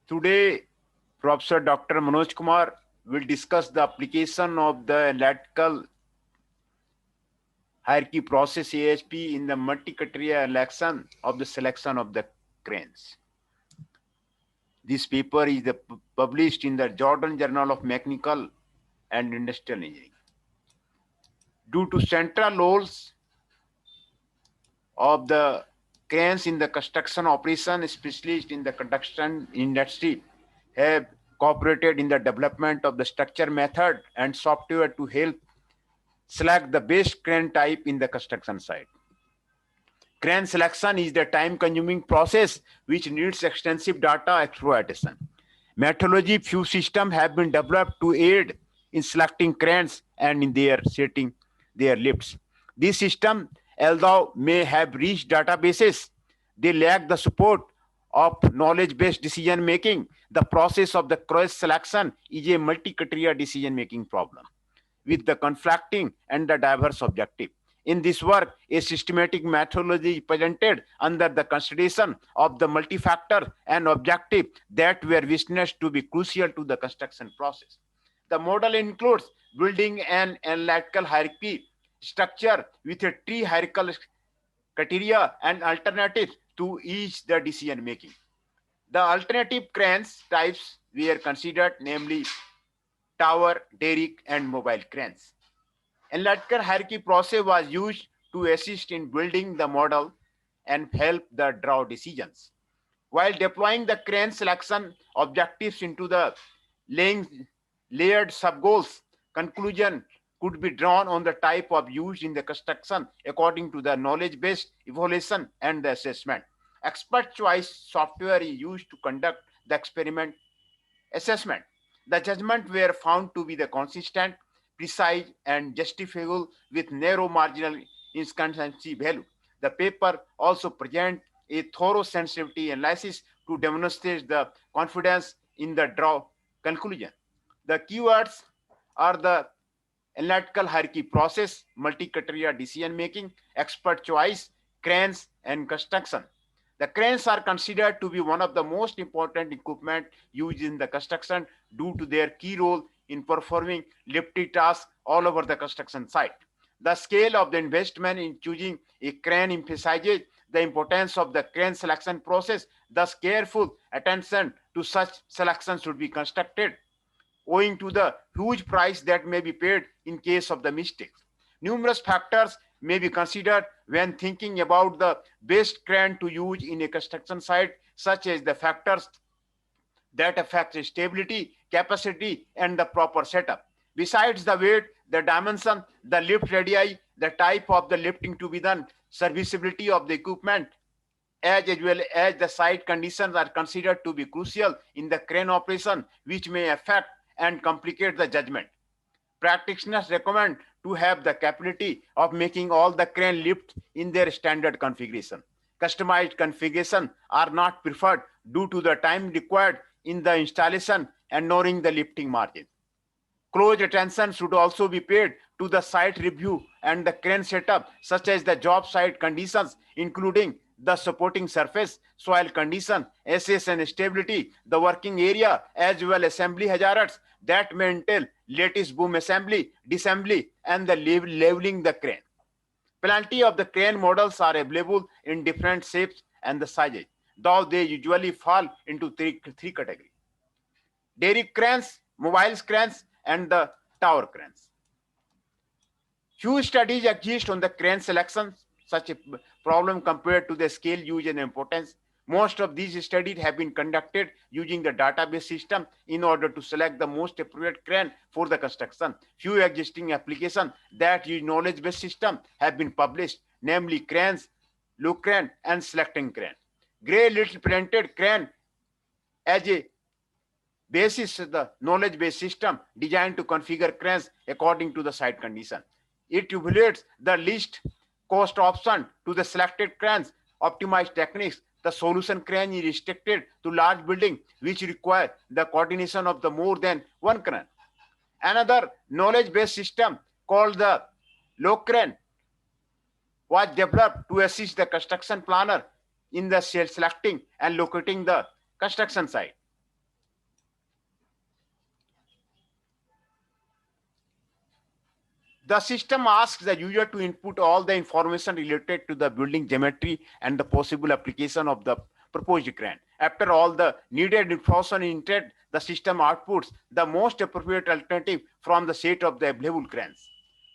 Today, Professor Dr. Manoj Kumar will discuss the application of the analytical hierarchy process AHP in the multi-criteria election of the selection of the cranes. This paper is published in the Jordan Journal of Mechanical and Industrial Engineering. Due to central roles of the cranes in the construction operation, specialists in the construction industry have cooperated in the development of the structure method and software to help select the best crane type in the construction site. Crane selection is the time-consuming process which needs extensive data exploitation. Metrology few systems have been developed to aid in selecting cranes and in their setting their lifts. This system, although may have rich databases, they lack the support of knowledge-based decision making. The process of the cross selection is a multi-criteria decision making problem with the conflicting and the diverse objective. In this work, a systematic methodology is presented under the consideration of the multi-factor and objective that were witnessed to be crucial to the construction process. The model includes building an analytical hierarchy structure with a tree hierarchical criteria and alternatives to each the decision making. The alternative cranes types were considered, namely tower, derrick, and mobile cranes. Analytical hierarchy process was used to assist in building the model and help the draw decisions. While deploying the crane selection objectives into the layered sub-goals, conclusion could be drawn on the type of used in the construction according to the knowledge-based evaluation and the assessment. Expert choice software is used to conduct the experiment assessment. The judgment were found to be the consistent, precise, and justifiable with narrow marginal inconsistency value. The paper also presents a thorough sensitivity analysis to demonstrate the confidence in the draw conclusion. The keywords are the analytical hierarchy process, multi-criteria decision making, expert choice, cranes, and construction. The cranes are considered to be one of the most important equipment used in the construction due to their key role in performing lifting tasks all over the construction site. The scale of the investment in choosing a crane emphasizes the importance of the crane selection process. Thus, careful attention to such selection should be constructed owing to the huge price that may be paid in case of the mistakes. Numerous factors may be considered when thinking about the best crane to use in a construction site, such as the factors that affect stability, capacity, and the proper setup. Besides the weight, the dimension, the lift radii, the type of the lifting to be done, serviceability of the equipment, as well as the site conditions are considered to be crucial in the crane operation, which may affect and complicate the judgment. Practitioners recommend to have the capability of making all the crane lift in their standard configuration. Customized configuration are not preferred due to the time required in the installation and knowing the lifting margin. Close attention should also be paid to the site review and the crane setup, such as the job site conditions, including the supporting surface, soil condition, access and stability, the working area, as well as assembly hazards that may entail lattice boom assembly, disassembly, and the leveling the crane. Plenty of the crane models are available in different shapes and the sizes, though they usually fall into three categories: derrick cranes, mobile cranes, and the tower cranes. Few studies exist on the crane selection, such a problem compared to the scale, use, and importance. Most of these studies have been conducted using the database system in order to select the most appropriate crane for the construction. Few existing applications that use knowledge-based system have been published, namely cranes, look crane, and selecting crane. Gray little printed crane as a basis is the knowledge-based system designed to configure cranes according to the site condition. It evaluates the least cost option to the selected cranes, optimized techniques. The solution crane is restricted to large buildings which require the coordination of the more than one crane. Another knowledge-based system called the look crane was developed to assist the construction planner in the selecting and locating the construction site. The system asks the user to input all the information related to the building geometry and the possible application of the proposed grant. After all the needed information is entered, the system outputs the most appropriate alternative from the set of the available grants.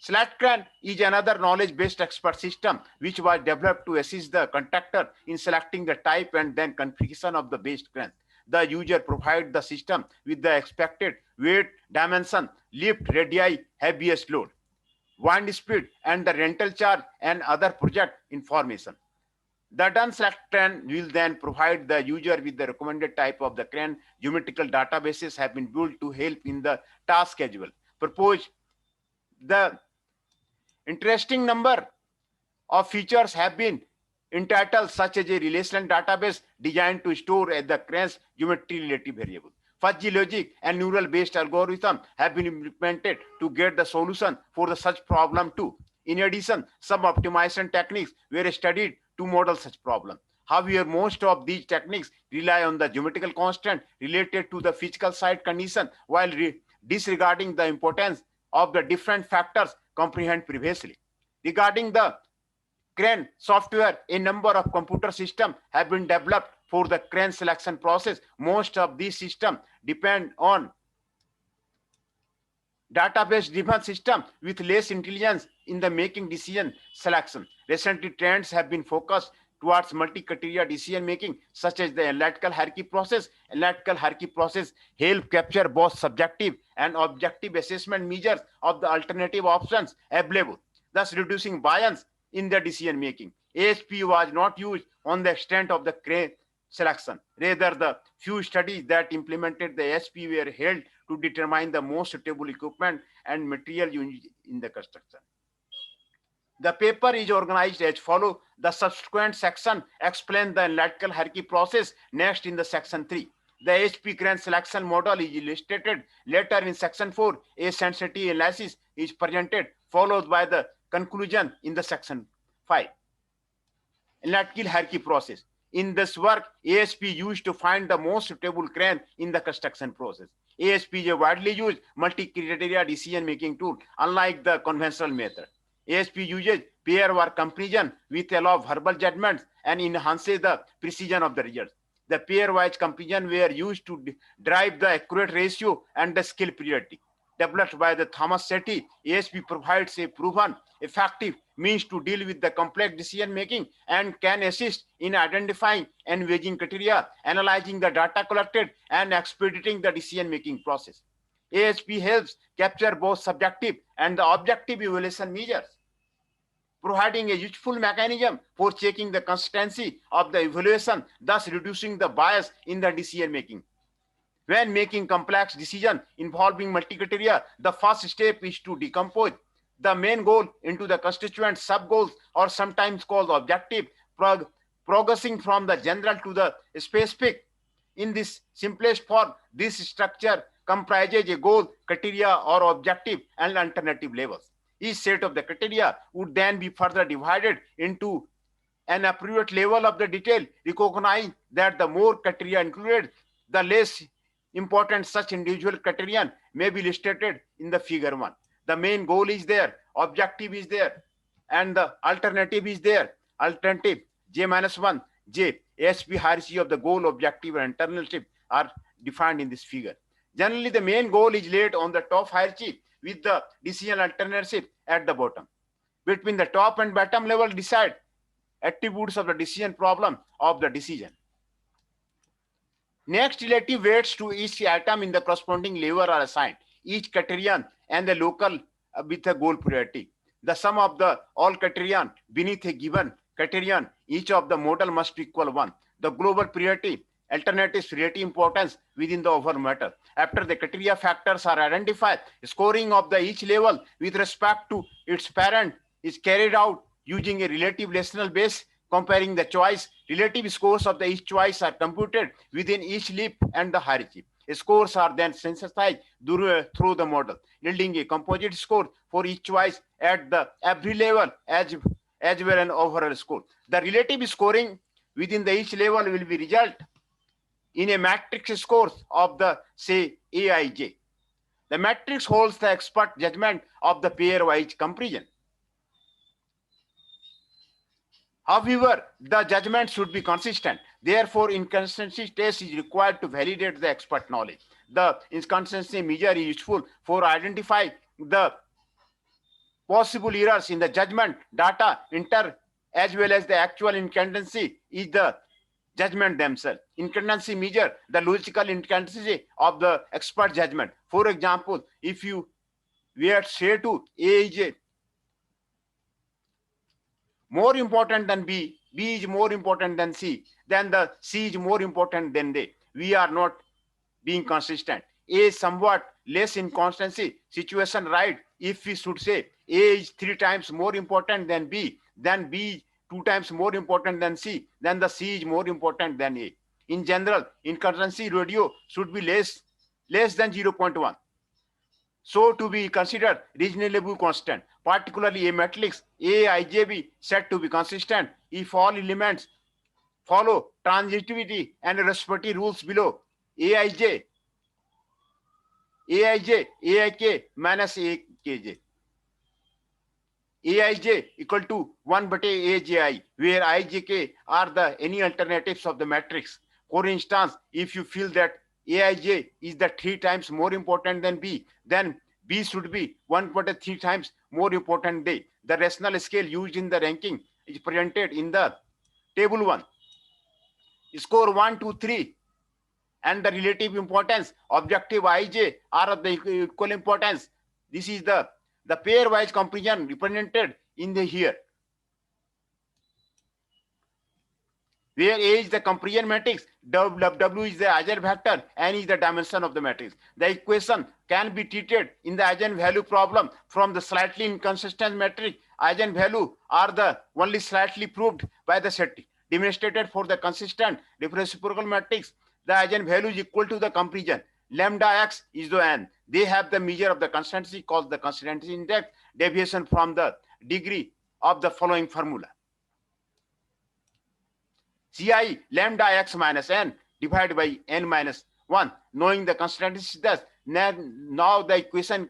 SelectGrant is another knowledge-based expert system which was developed to assist the contractor in selecting the type and then configuration of the best grant. The user provides the system with the expected weight, dimension, lift, radii, heaviest load, wind speed, and the rental charge and other project information. The done select crane will then provide the user with the recommended type of the crane. Geometrical databases have been built to help in the task schedule. Propose the interesting number of features have been entitled, such as a relational database designed to store the crane's geometry relative variable. Fuzzy logic and neural based algorithm have been implemented to get the solution for the such problem too. In addition, some optimization techniques were studied to model such problem. However, most of these techniques rely on the geometrical constant related to the physical site condition while disregarding the importance of the different factors comprehended previously. Regarding the crane software, a number of computer systems have been developed for the crane selection process. Most of these systems depend on database driven system with less intelligence in the making decision selection. Recently, trends have been focused towards multi-criteria decision making, such as the analytical hierarchy process. Analytical hierarchy process help capture both subjective and objective assessment measures of the alternative options available, thus reducing bias in the decision making. ASP was not used on the extent of the crane selection. Rather, the few studies that implemented the ASP were held to determine the most suitable equipment and material used in the construction. The paper is organized as follows. The subsequent section explains the analytical hierarchy process. Next, in the section 3, the ASP crane selection model is illustrated. Later in section 4, a sensitivity analysis is presented, followed by the conclusion in the section 5. Analytical hierarchy process. In this work, ASP used to find the most suitable crane in the construction process. ASP is a widely used multi-criteria decision-making tool, unlike the conventional method. ASP uses pair-work comparison with allow verbal judgments and enhances the precision of the results. The pair-wise comparison were used to drive the accurate ratio and the skill priority. Developed by the Thomas Sethi, ASP provides a proven, effective means to deal with the complex decision making and can assist in identifying and weighing criteria, analyzing the data collected, and expediting the decision making process. ASP helps capture both subjective and the objective evaluation measures, providing a useful mechanism for checking the consistency of the evaluation, thus reducing the bias in the decision making. When making complex decisions involving multi-criteria, the first step is to decompose the main goal into the constituent sub-goals, or sometimes called objective, progressing from the general to the specific. In this simplest form, this structure comprises a goal, criteria, or objective and alternative levels. Each set of the criteria would then be further divided into an appropriate level of the detail, recognizing that the more criteria included, the less important such individual criterion may be listed in the figure 1. The main goal is there, objective is there, and the alternative is there. Alternative J-1, J, ASP hierarchy of the goal, objective, and alternative are defined in this figure. Generally, the main goal is laid on the top hierarchy with the decision alternative at the bottom. Between the top and bottom level, decide attributes of the decision problem of the decision. Next, relative weights to each item in the corresponding level are assigned. Each criterion and the local with a goal priority. The sum of the all criterion beneath a given criterion, each of the model must equal 1. The global priority alternatives relative importance within the overall matter. After the criteria factors are identified, scoring of the each level with respect to its parent is carried out using a relative relational base. Comparing the choice, relative scores of the each choice are computed within each leap and the hierarchy. Scores are then synthesized through the model, yielding a composite score for each choice at the every level as well an overall score. The relative scoring within the each level will be result in a matrix score of the say Aij. The matrix holds the expert judgment of the pair-wise comparison. However, the judgment should be consistent. Therefore, inconsistency test is required to validate the expert knowledge. The inconsistency measure is useful for identifying the possible errors in the judgment data enter as well as the actual inconsistency is the judgment themselves. Inconsistency measure the logical inconsistency of the expert judgment. For example, if you were say to A is more important than B, B is more important than C, then the C is more important than they. We are not being consistent. A is somewhat less inconsistency situation, right? If we should say A is 3 times more important than B, then B is 2 times more important than C, then the C is more important than A. In general, inconsistency ratio should be less than 0.1. So to be considered reasonably constant, particularly a matrix Aij said to be consistent if all elements follow transitivity and reciprocity rules below. Aij, Aik minus Akj. Aij equal to 1 by Aj, where Ijk are the any alternatives of the matrix. For instance, if you feel that Aij is the 3 times more important than B, then B should be 1.3 times more important than. The rational scale used in the ranking is presented in the table 1. Score 1, 2, 3 and the relative importance objective Ij are of the equal importance. This is the pairwise comparison represented in the here, where A is the comparison matrix, W is the eigenvector, N is the dimension of the matrix. The equation can be treated in the eigenvalue problem from the slightly inconsistent matrix. Eigenvalue are the only slightly proved by the set demonstrated for the consistent reciprocal matrix. The eigenvalue is equal to the comparison. Lambda x is the n. They have the measure of the consistency called the consistency index deviation from the degree of the following formula. Ci lambda x minus n divided by n minus 1. Knowing the consistency thus, now the equation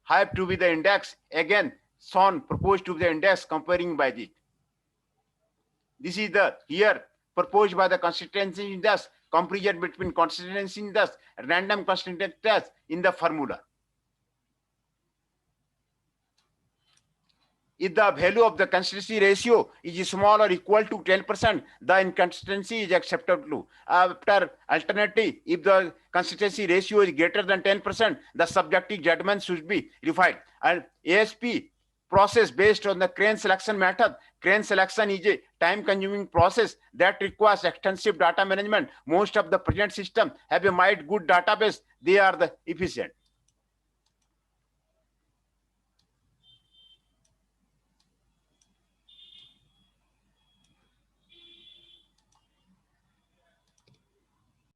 have to be the index again shown proposed to be the index comparing by it. This is the here proposed by the consistency index comparison between consistency index and random consistency test in the formula. If the value of the consistency ratio is small or equal to 10%, the inconsistency is acceptable. After alternative, if the consistency ratio is greater than 10%, the subjective judgment should be refined. And ASP process based on the Crane selection method. Crane selection is a time-consuming process that requires extensive data management. Most of the present systems have a good database. They are the efficient.